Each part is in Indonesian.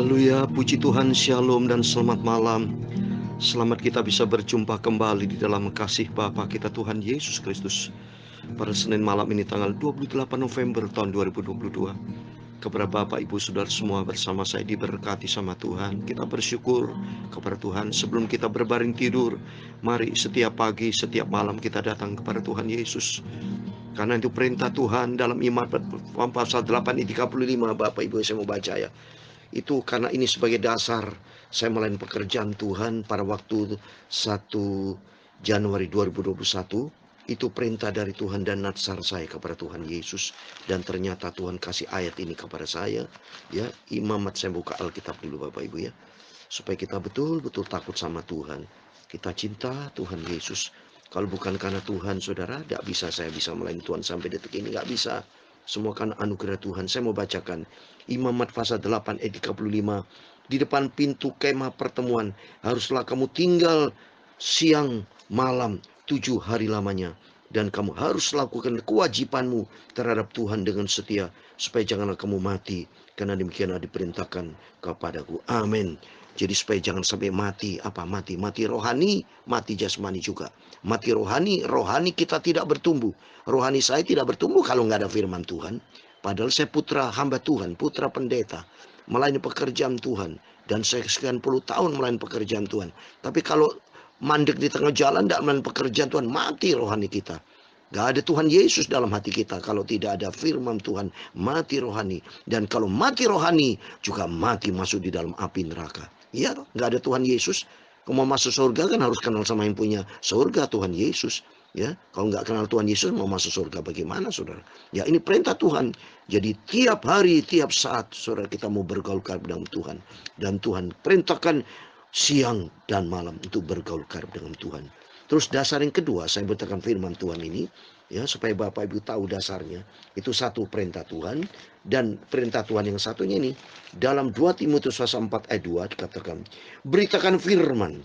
Haleluya, puji Tuhan, shalom dan selamat malam. Selamat kita bisa berjumpa kembali di dalam kasih Bapa kita Tuhan Yesus Kristus pada Senin malam ini tanggal 28 November tahun 2022. Kepada Bapak, Ibu, Saudara semua bersama saya diberkati sama Tuhan. Kita bersyukur kepada Tuhan sebelum kita berbaring tidur. Mari setiap pagi, setiap malam kita datang kepada Tuhan Yesus. Karena itu perintah Tuhan dalam Imamat pasal 8 ayat 35. Bapak Ibu, saya mau baca ya. Itu karena ini sebagai dasar saya melayani pekerjaan Tuhan pada waktu 1 Januari 2021. Itu perintah dari Tuhan dan natsar saya kepada Tuhan Yesus. Dan ternyata Tuhan kasih ayat ini kepada saya. Ya, Imamat, saya buka Alkitab dulu Bapak Ibu ya. Supaya kita betul-betul takut sama Tuhan. Kita cinta Tuhan Yesus. Kalau bukan karena Tuhan, saudara, tidak bisa saya bisa melayani Tuhan sampai detik ini. Tidak bisa. Semua karena anugerah Tuhan. Saya mau bacakan Imamat pasal 8 ayat 35. Di depan pintu kemah pertemuan haruslah kamu tinggal siang malam 7 hari lamanya. Dan kamu harus lakukan kewajibanmu terhadap Tuhan dengan setia. Supaya janganlah kamu mati. Karena demikianlah diperintahkan kepadaku. Amin. Jadi supaya jangan sampai mati. Apa mati? Mati rohani, mati jasmani juga. Mati rohani, rohani kita tidak bertumbuh. Rohani saya tidak bertumbuh kalau nggak ada firman Tuhan. Padahal saya putra hamba Tuhan, putra pendeta. Melayani pekerjaan Tuhan. Dan saya sekian puluh tahun melayani pekerjaan Tuhan. Tapi kalau mandek di tengah jalan, tidak melayani pekerjaan Tuhan, mati rohani kita. Gak ada Tuhan Yesus dalam hati kita kalau tidak ada firman Tuhan, mati rohani. Dan kalau mati rohani juga mati masuk di dalam api neraka. Iya, gak ada Tuhan Yesus. Kalau mau masuk surga kan harus kenal sama yang punya surga, Tuhan Yesus. Ya, kalau nggak kenal Tuhan Yesus mau masuk surga bagaimana, saudara? Ya, ini perintah Tuhan. Jadi tiap hari, tiap saat, saudara, kita mau bergaul karib dengan Tuhan. Dan Tuhan perintahkan siang dan malam untuk bergaul karib dengan Tuhan. Terus dasar yang kedua, saya beritakan firman Tuhan ini, ya, supaya Bapak Ibu tahu dasarnya. Itu satu perintah Tuhan, dan perintah Tuhan yang satunya ini dalam 2 Timotius pasal 4 ayat 2 dikatakan, beritakan firman,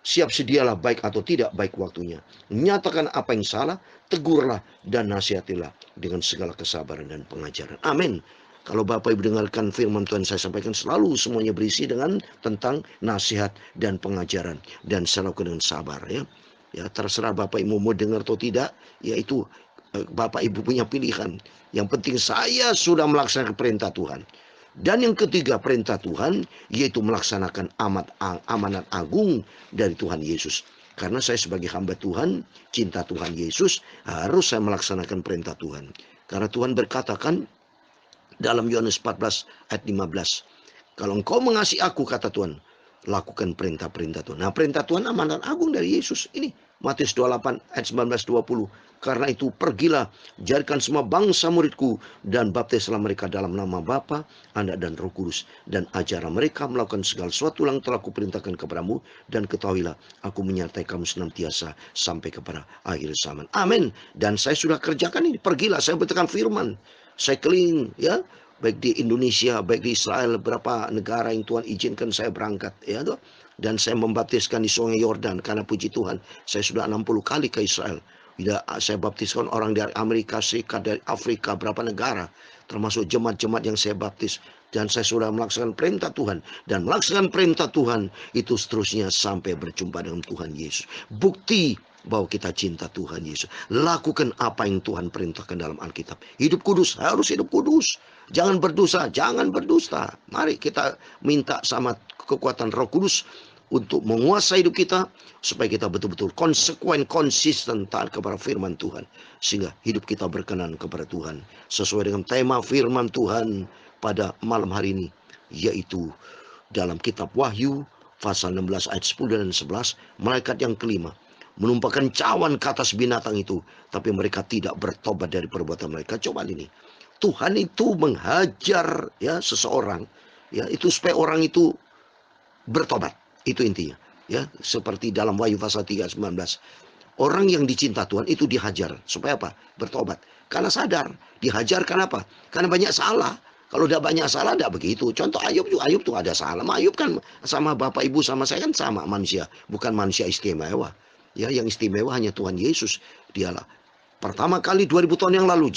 siap sedialah baik atau tidak baik waktunya. Nyatakan apa yang salah, tegurlah dan nasihatilah dengan segala kesabaran dan pengajaran. Amin. Kalau Bapak Ibu dengarkan firman Tuhan saya sampaikan, selalu semuanya berisi dengan tentang nasihat dan pengajaran. Dan saya lakukan dengan sabar ya. Ya, terserah Bapak Ibu mau dengar atau tidak, yaitu Bapak Ibu punya pilihan. Yang penting saya sudah melaksanakan perintah Tuhan. Dan yang ketiga perintah Tuhan, yaitu melaksanakan amanat agung dari Tuhan Yesus. Karena saya sebagai hamba Tuhan, cinta Tuhan Yesus, harus saya melaksanakan perintah Tuhan. Karena Tuhan berkatakan dalam Yohanes 14 ayat 15. Kalau engkau mengasihi aku, kata Tuhan, lakukan perintah-perintah Tuhan. Nah, perintah Tuhan amanat agung dari Yesus. Ini Matius 28 ayat 19-20. Karena itu pergilah, jadikan semua bangsa muridku, dan baptislah mereka dalam nama Bapa, Anak dan Roh Kudus, dan ajarlah mereka melakukan segala sesuatu yang telah kuperintahkan kepadamu, dan ketahuilah aku menyertai kamu senantiasa sampai kepada akhir zaman. Amin. Dan saya sudah kerjakan ini. Pergilah, saya beritakan firman. Saya keliling ya, baik di Indonesia, baik di Israel, beberapa negara yang Tuhan izinkan saya berangkat ya toh. Dan saya membaptiskan di Sungai Yordan, karena puji Tuhan saya sudah 60 kali ke Israel. Saya baptiskan orang dari Amerika Serikat, dari Afrika, berapa negara, termasuk jemaat-jemaat yang saya baptis. Dan saya sudah melaksanakan perintah Tuhan. Dan melaksanakan perintah Tuhan itu seterusnya sampai berjumpa dengan Tuhan Yesus. Bukti bahwa kita cinta Tuhan Yesus. Lakukan apa yang Tuhan perintahkan dalam Alkitab. Hidup kudus, harus hidup kudus. Jangan berdosa, jangan berdusta. Mari kita minta sama kekuatan Roh Kudus untuk menguasai hidup kita, supaya kita betul-betul konsekuen, konsisten taat kepada firman Tuhan, sehingga hidup kita berkenan kepada Tuhan, sesuai dengan tema firman Tuhan pada malam hari ini, yaitu dalam kitab Wahyu pasal 16 ayat 10 dan 11. Malaikat yang kelima menumpahkan cawan ke atas binatang itu, tapi mereka tidak bertobat dari perbuatan mereka. Coba ini, Tuhan itu menghajar ya seseorang, ya itu supaya orang itu bertobat. Itu intinya ya, seperti dalam Wahyu pasal 3 ayat 19. Orang yang dicinta Tuhan itu dihajar supaya apa? Bertobat. Karena sadar, dihajar karena apa? Karena banyak salah. Kalau udah banyak salah, tidak begitu. Contoh Ayub juga, Ayub tuh ada salah. Ayub kan sama Bapak Ibu sama saya kan sama manusia, bukan manusia istimewa. Ya, yang istimewa hanya Tuhan Yesus. Dialah pertama kali 2000 tahun yang lalu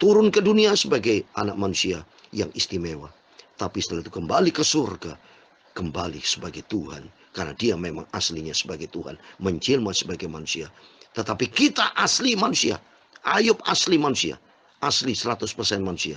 turun ke dunia sebagai anak manusia yang istimewa. Tapi setelah itu kembali ke surga, kembali sebagai Tuhan. Karena dia memang aslinya sebagai Tuhan, menjelma sebagai manusia. Tetapi kita asli manusia. Ayub asli manusia, asli 100% manusia.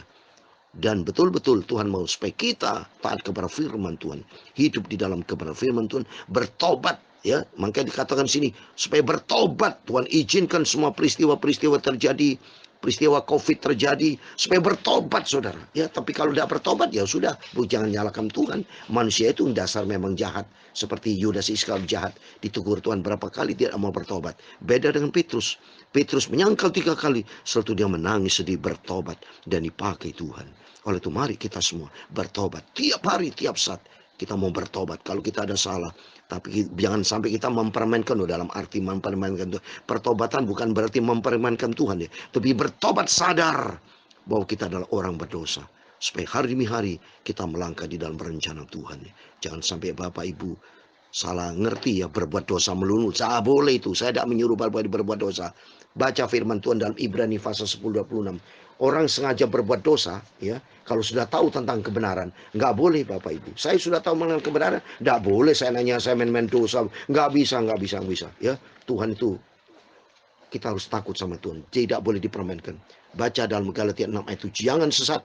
Dan betul-betul Tuhan mau supaya kita taat kepada firman Tuhan, hidup di dalam kebenaran firman Tuhan, bertobat, ya. Makanya dikatakan sini supaya bertobat. Tuhan izinkan semua peristiwa-peristiwa terjadi, peristiwa COVID terjadi, supaya bertobat, saudara. Ya, tapi kalau tidak bertobat, ya sudah, jangan nyalakan Tuhan. Manusia itu dasar memang jahat, seperti Yudas Iskariot jahat, ditegur Tuhan berapa kali tidak mau bertobat. Beda dengan Petrus. Petrus menyangkal 3 kali, setelah itu dia menangis sedih, bertobat dan dipakai Tuhan. Oleh itu mari kita semua bertobat tiap hari, tiap saat. Kita mau bertobat kalau kita ada salah. Tapi jangan sampai kita mempermainkan, dalam arti mempermainkan Tuhan. Pertobatan bukan berarti mempermainkan Tuhan, ya. Tapi bertobat sadar bahwa kita adalah orang berdosa. Supaya hari demi hari kita melangkah di dalam rencana Tuhan, ya. Jangan sampai Bapak Ibu salah ngerti, ya, berbuat dosa melulu. Saya boleh itu, saya tidak menyuruh Bapak Ibu berbuat dosa. Baca firman Tuhan dalam Ibrani pasal 10:26. Orang sengaja berbuat dosa, ya, kalau sudah tahu tentang kebenaran, nggak boleh Bapak Ibu. Saya sudah tahu mengenai kebenaran, nggak boleh saya nanya, saya main-main dosa, nggak bisa, ya. Tuhan itu, kita harus takut sama Tuhan, tidak boleh dipermainkan. Baca dalam Galatia 6 ayat 7, jangan sesat,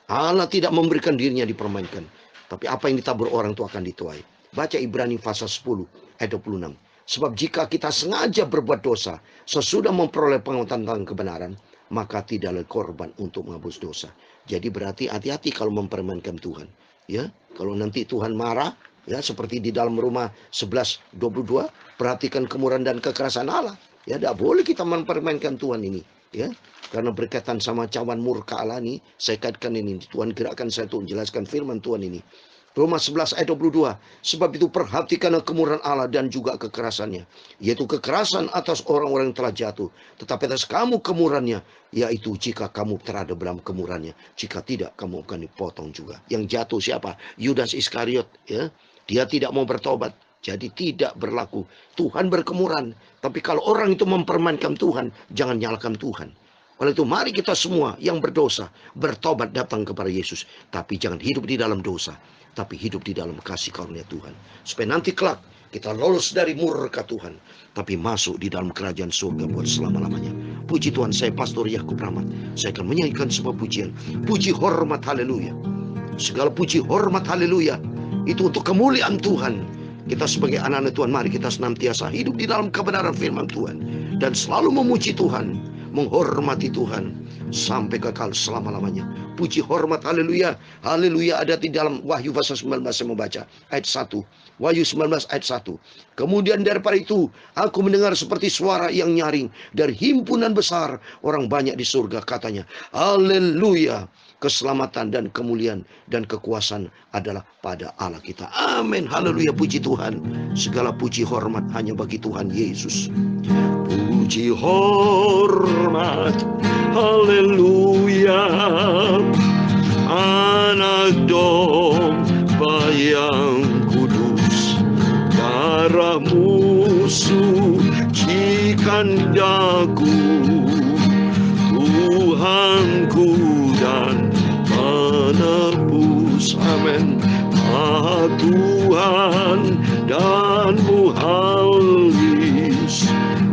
Allah tidak memberikan dirinya dipermainkan, tapi apa yang ditabur orang itu akan dituai. Baca Ibrani pasal 10 ayat 26. Sebab jika kita sengaja berbuat dosa sesudah memperoleh pengetahuan tentang kebenaran, maka tidak ada korban untuk menghapus dosa. Jadi berarti hati-hati kalau mempermainkan Tuhan, ya. Kalau nanti Tuhan marah, ya, seperti di dalam Roma 11:22, perhatikan kemurahan dan kekerasan Allah. Ya, tidak boleh kita mempermainkan Tuhan ini, ya. Karena berkaitan sama cawan murka Allah ini, saya kaitkan ini, Tuhan gerakkan saya untuk menjelaskan firman Tuhan ini. Roma 11 ayat 22. Sebab itu perhatikanlah kemurahan Allah dan juga kekerasannya, yaitu kekerasan atas orang-orang yang telah jatuh, tetapi atas kamu kemurahannya, yaitu jika kamu terhadap dalam kemurahannya, jika tidak kamu akan dipotong juga. Yang jatuh siapa? Yudas Iskariot, ya. Dia tidak mau bertobat, jadi tidak berlaku. Tuhan berkemurahan, tapi kalau orang itu mempermainkan Tuhan, jangan nyalakan Tuhan. Oleh itu mari kita semua yang berdosa bertobat, datang kepada Yesus. Tapi jangan hidup di dalam dosa, tapi hidup di dalam kasih karunia Tuhan. Supaya nanti kelak kita lolos dari murka Tuhan, tapi masuk di dalam kerajaan surga buat selama-lamanya. Puji Tuhan, saya Pastor Yakub Rahmat. Saya akan menyanyikan sebuah pujian. Puji hormat haleluya. Segala puji hormat haleluya itu untuk kemuliaan Tuhan. Kita sebagai anak-anak Tuhan, mari kita senantiasa hidup di dalam kebenaran firman Tuhan. Dan selalu memuji Tuhan, menghormati Tuhan sampai kekal selama-lamanya. Puji hormat haleluya. Haleluya ada di dalam Wahyu pasal 19, saya membaca ayat 1. Wahyu 19 ayat 1. Kemudian daripada itu aku mendengar seperti suara yang nyaring dari himpunan besar orang banyak di surga, katanya, haleluya, keselamatan dan kemuliaan dan kekuasaan adalah pada Allah kita. Amin. Haleluya, puji Tuhan. Segala puji hormat hanya bagi Tuhan Yesus. Puji hormat haleluya, anak domba yang kudus, darahmu sucikan daku, Tuhanku dan penebus. Amin. Tuhan dan muhalis,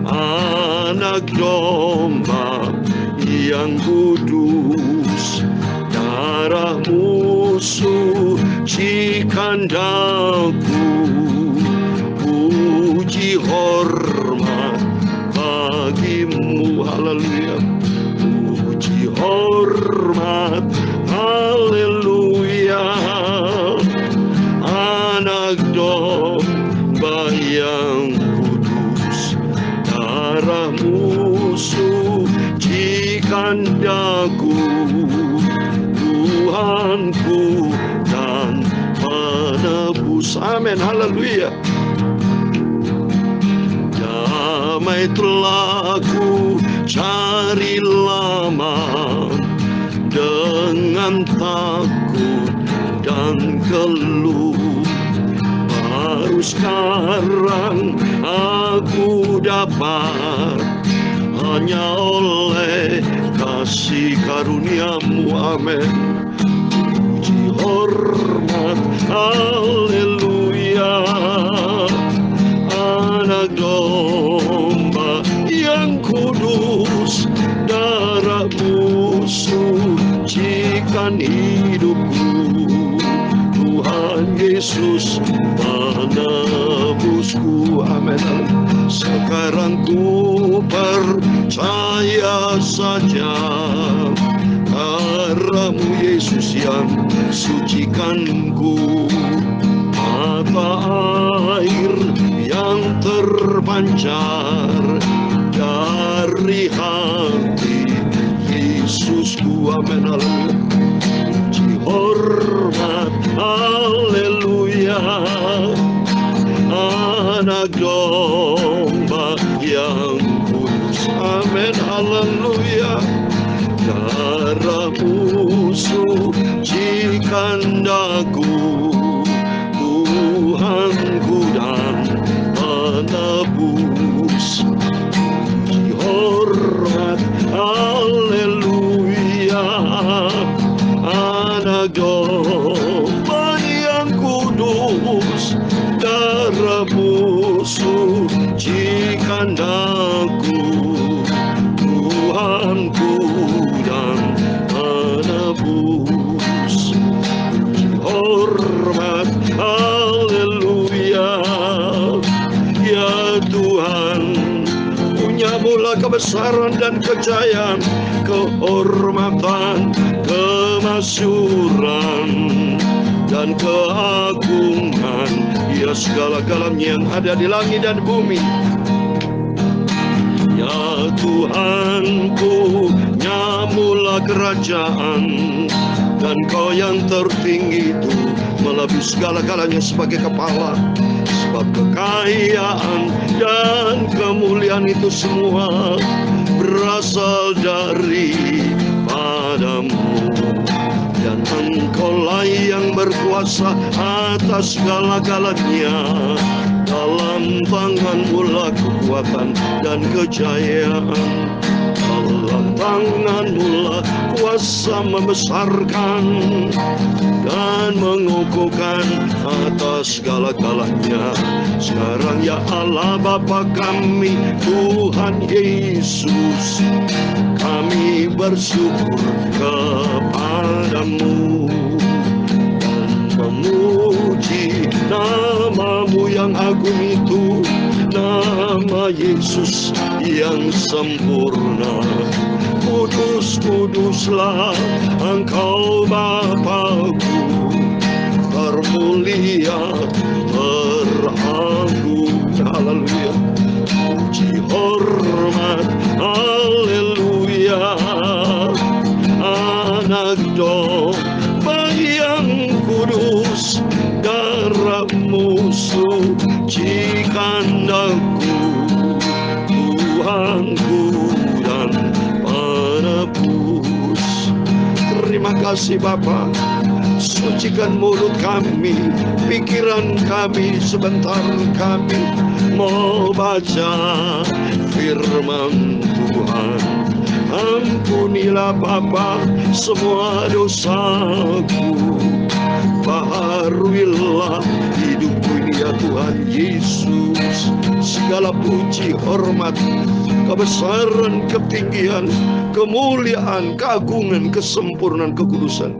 anak domba yang kudus, darahmu sucikan daku, puji hormat bagimu. Haleluya. Puji hormat haleluya, anak domba yang kudus, darahmu sucikan daku, Tuhanku dan penebus. Amin. Haleluya. Damai telah ku cari lama, dengan takut dan keluh, baru sekarang aku dapat, hanya oleh kasih karuniamu. Amin. Puji hormat, haleluya. Anak domba yang kudus, darahmu sucikan hidupku. Tuhan Yesus menebusku, amin. Sekarang ku percaya saja, darahmu Yesus yang sucikanku. Mata air yang terpancar dari hati Yesusku, amin, haleluya. Puji hormat, haleluya. Anak domba yang kudus, amin, haleluya. Darahmu sucikan daku, Tuhanku dan penebus. Puji hormat, haleluya. Anak domba yang kudus, darahmu sucikan daku, Tuhanku dan penebus. Puji hormat, haleluya. Ya Tuhan, punyamu-lah kebesaran dan kejayaan, kehormatan, kemasyuran, dan keagungan. Ya segala-galanya yang ada di langit dan bumi. Ya Tuhanku, nyamulah kerajaan, dan Kau yang tertinggi itu melebihi segala-galanya sebagai kepala. Sebab kekayaan dan kemuliaan itu semua berasal dari padamu, dan Engkaulah yang berkuasa atas segala-galanya. Dalam tangan-Mu-lah kekuatan dan kejayaan, dalam tangan-Mu-lah kuasa membesarkan dan mengukuhkan atas segala-galanya. Sekarang ya Allah Bapa kami, Tuhan Yesus, kami bersyukur kepadamu dan memuji nama-Mu yang agung itu, nama Yesus yang sempurna. Kudus, kuduslah Engkau Bapa-Ku, termulia, teragung, haleluya. Puji hormat, haleluya. Anak domba yang kudus, darahmu sucikan aku, Tuhanku dan penebus. Terima kasih Bapa. Sucikan mulut kami, pikiran kami, sebentar kami mau baca firman Tuhan. Ampunilah Bapa semua dosaku, baharuilah hidupku ini ya Tuhan Yesus. Segala puji, hormat, kebesaran, ketinggian, kemuliaan, keagungan, kesempurnaan, kekudusan,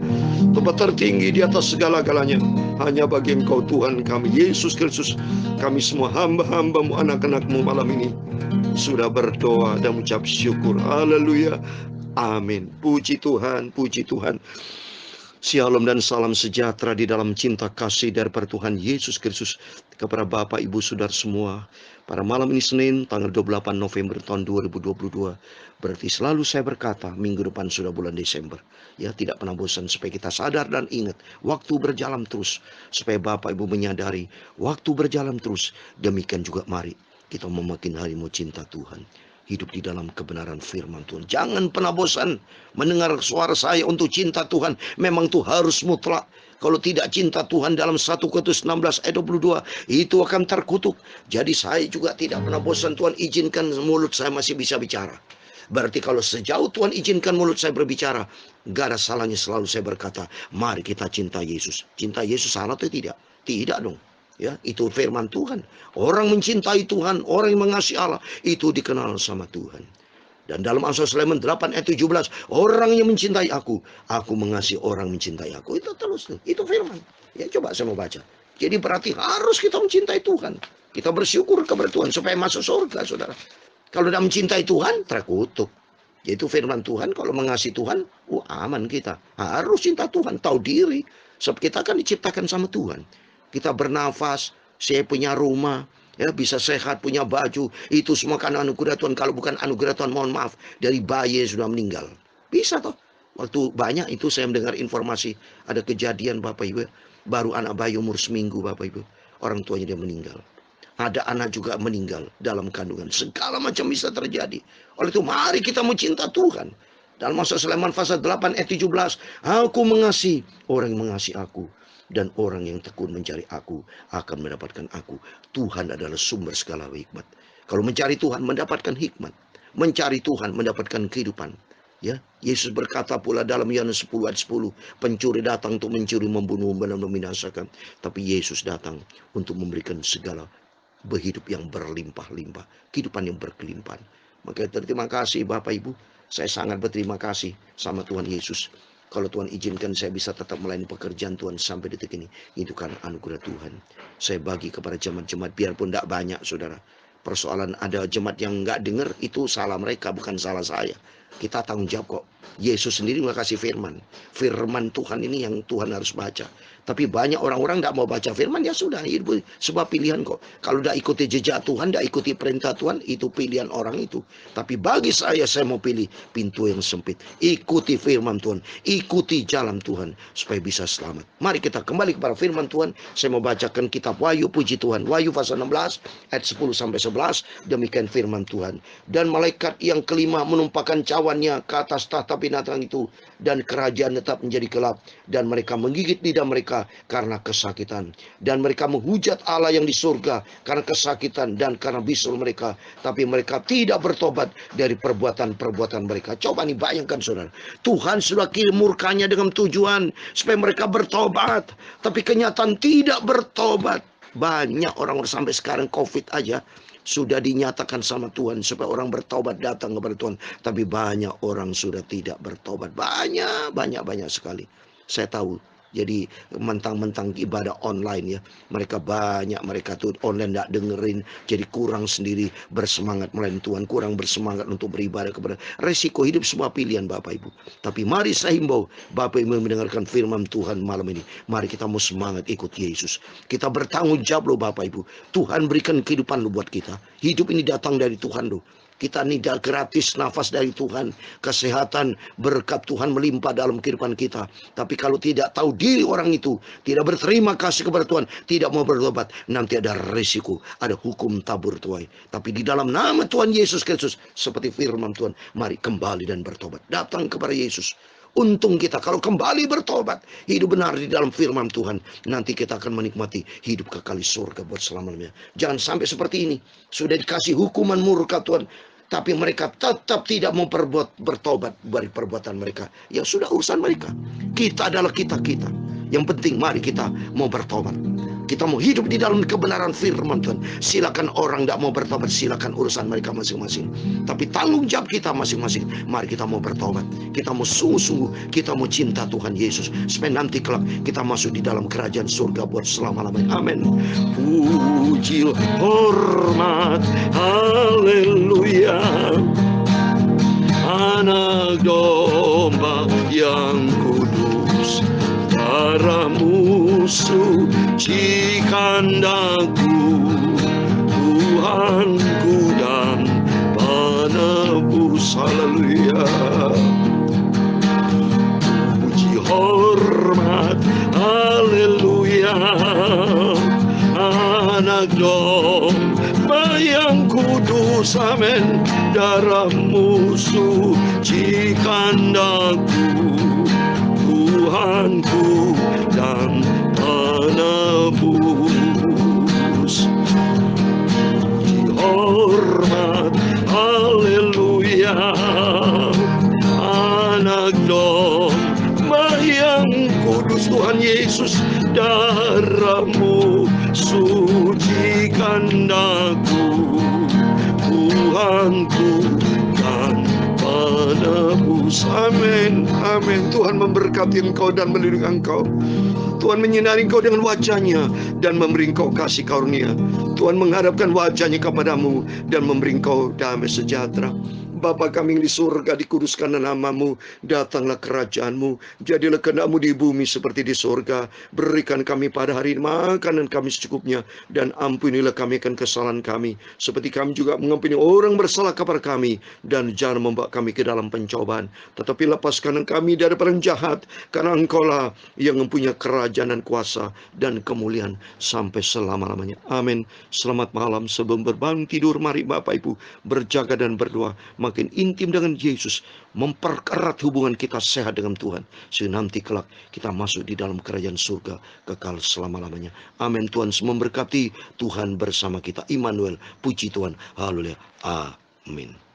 tempat tertinggi di atas segala-galanya hanya bagi Engkau Tuhan kami Yesus Kristus. Kami semua hamba-hamba-Mu, anak-anak-Mu malam ini sudah berdoa dan mengucap syukur. Haleluya, amin. Puji Tuhan, puji Tuhan. Shalom dan salam sejahtera di dalam cinta kasih dari Tuhan Yesus Kristus kepada Bapak, Ibu, Saudara semua. Pada malam ini Senin tanggal 28 November tahun 2022. Berarti selalu saya berkata minggu depan sudah bulan Desember. Ya, tidak pernah bosan supaya kita sadar dan ingat waktu berjalan terus. Supaya Bapak Ibu menyadari waktu berjalan terus. Demikian juga mari kita memakin harimu cinta Tuhan. Hidup di dalam kebenaran firman Tuhan. Jangan pernah bosan mendengar suara saya untuk cinta Tuhan. Memang itu harus mutlak. Kalau tidak cinta Tuhan dalam 1 Korintus 16 ayat 22, itu akan terkutuk. Jadi saya juga tidak pernah bosan. Tuhan izinkan mulut saya masih bisa bicara. Berarti kalau sejauh Tuhan izinkan mulut saya berbicara, gak ada salahnya selalu saya berkata, mari kita cinta Yesus. Cinta Yesus salah atau tidak? Tidak dong. Ya, itu firman Tuhan. Orang mencintai Tuhan, orang yang mengasihi Allah, itu dikenal sama Tuhan. Dan dalam Amsal Sulaiman 8 ayat 17, orang yang mencintai aku mengasihi orang mencintai aku. Itu terus, itu firman. Ya, coba saya mau baca. Jadi berarti harus kita mencintai Tuhan. Kita bersyukur kepada Tuhan supaya masuk surga, saudara. Kalau tidak mencintai Tuhan, terkutuk. Yaitu firman Tuhan, kalau mengasihi Tuhan, aman kita. Harus cinta Tuhan, tahu diri. Sebab kita kan diciptakan sama Tuhan. Kita bernafas, saya punya rumah, ya bisa sehat, punya baju. Itu semua karena anugerah Tuhan. Kalau bukan anugerah Tuhan, mohon maaf, dari bayi yang sudah meninggal. Bisa toh. Waktu banyak itu saya mendengar informasi, ada kejadian Bapak Ibu, baru anak bayi umur seminggu Bapak Ibu, orang tuanya dia meninggal. Ada anak juga meninggal dalam kandungan. Segala macam bisa terjadi. Oleh itu mari kita mencinta Tuhan. Dalam Amsal Sulaiman pasal 8 ayat 17. Aku mengasihi orang yang mengasihi aku. Dan orang yang tekun mencari aku akan mendapatkan aku. Tuhan adalah sumber segala hikmat. Kalau mencari Tuhan mendapatkan hikmat. Mencari Tuhan mendapatkan kehidupan. Ya, Yesus berkata pula dalam Yohanes 10 ayat 10, pencuri datang untuk mencuri, membunuh, dan membinasakan. Tapi Yesus datang untuk memberikan segala berhidup yang berlimpah-limpah, kehidupan yang berkelimpahan. Maka terima kasih Bapak Ibu, saya sangat berterima kasih sama Tuhan Yesus. Kalau Tuhan izinkan saya bisa tetap melayani pekerjaan Tuhan sampai detik ini, itu karena anugerah Tuhan. Saya bagi kepada jemaat-jemaat, biarpun tidak banyak saudara. Persoalan ada jemaat yang nggak dengar, itu salah mereka, bukan salah saya. Kita tanggung jawab kok. Yesus sendiri nggak kasih firman. Firman Tuhan ini yang Tuhan harus baca. Tapi banyak orang-orang tidak mau baca firman, ya sudah, itu sebuah pilihan kok. Kalau tidak ikuti jejak Tuhan, tidak ikuti perintah Tuhan, itu pilihan orang itu. Tapi bagi saya mau pilih pintu yang sempit. Ikuti firman Tuhan, ikuti jalan Tuhan, supaya bisa selamat. Mari kita kembali kepada firman Tuhan. Saya mau bacakan kitab Wahyu, puji Tuhan. Wahyu pasal 16, ayat 10-11, demikian firman Tuhan. Dan malaikat yang kelima menumpahkan cawannya ke atas tahta binatang itu, dan kerajaan tetap menjadi gelap, dan mereka menggigit lidah mereka karena kesakitan, dan mereka menghujat Allah yang di surga karena kesakitan dan karena bisul mereka, tapi mereka tidak bertobat dari perbuatan-perbuatan mereka. Coba nih bayangkan saudara, Tuhan sudah kirim murkanya dengan tujuan supaya mereka bertobat, tapi kenyataan tidak bertobat. Banyak orang sampai sekarang COVID aja sudah dinyatakan sama Tuhan supaya orang bertobat datang kepada Tuhan. Tapi banyak orang sudah tidak bertobat. Banyak sekali. Saya tahu. Jadi mentang-mentang ibadah online ya. Mereka tuh online tidak dengerin. Jadi kurang sendiri bersemangat melayani Tuhan. Kurang bersemangat untuk beribadah kepada. Resiko hidup semua pilihan Bapak Ibu. Tapi mari saya himbau Bapak Ibu mendengarkan firman Tuhan malam ini. Mari kita mau semangat ikut Yesus. Kita bertanggung jawab loh Bapak Ibu. Tuhan berikan kehidupan loh buat kita. Hidup ini datang dari Tuhan loh. Kita ini gratis nafas dari Tuhan. Kesehatan, berkat Tuhan melimpah dalam kehidupan kita. Tapi kalau tidak tahu diri orang itu, tidak berterima kasih kepada Tuhan, tidak mau bertobat, nanti ada risiko, ada hukum tabur tuai. Tapi di dalam nama Tuhan Yesus Kristus, seperti firman Tuhan, mari kembali dan bertobat. Datang kepada Yesus. Untung kita kalau kembali bertobat, hidup benar di dalam firman Tuhan, nanti kita akan menikmati hidup kekal surga buat selamanya. Jangan sampai seperti ini. Sudah dikasih hukuman murka Tuhan, tapi mereka tetap tidak mau bertobat dari perbuatan mereka. Ya sudah, urusan mereka. Kita adalah kita. Yang penting mari kita mau bertobat. Kita mau hidup di dalam kebenaran firman Tuhan. Silakan orang tidak mau bertobat, silakan urusan mereka masing-masing. Tapi tanggung jawab kita masing-masing. Mari kita mau bertobat. Kita mau sungguh-sungguh, kita mau cinta Tuhan Yesus. Supaya nanti kelak kita masuk di dalam kerajaan surga buat selama-lamanya. Amin. Puji, hormat, haleluya. Anak domba yang kudus, darahmu suci kandaku, Tuhanku dan penebus. Haleluya. Puji, hormat, haleluya. Anak domba yang kudus, amin. Darahmu suci kandaku, Tuhanku dan penebus. Hormat, haleluya. Kudus Tuhan Yesus, darah-Mu sucikan aku, Tuhanku dan penebus. Amin, amin. Tuhan memberkati engkau dan melindungi engkau. Tuhan menyinari engkau dengan wajah-Nya dan memberi engkau kasih karunia. Tuhan menghadapkan wajah-Nya kepadamu dan memberi engkau damai sejahtera. Bapa kami yang di surga, dikuduskanlah nama-Mu, datanglah kerajaan-Mu, jadilah kehendak-Mu di bumi seperti di surga. Berikan kami pada hari ini makanan kami secukupnya, dan ampunilah kami akan kesalahan kami, seperti kami juga mengampuni orang bersalah kepada kami, dan jangan membawa kami ke dalam pencobaan, tetapi lepaskan kami daripada yang jahat, karena Engkau-lah yang mempunyai kerajaan dan kuasa dan kemuliaan sampai selama-lamanya. Amin. Selamat malam. Sebelum berbangun tidur, mari Bapak Ibu berjaga dan berdoa, makin intim dengan Yesus, mempererat hubungan kita sehat dengan Tuhan, sehingga nanti kelak kita masuk di dalam kerajaan surga kekal selama-lamanya. Amin. Tuhan memberkati. Tuhan bersama kita. Immanuel. Puji Tuhan. Haleluya. Amin.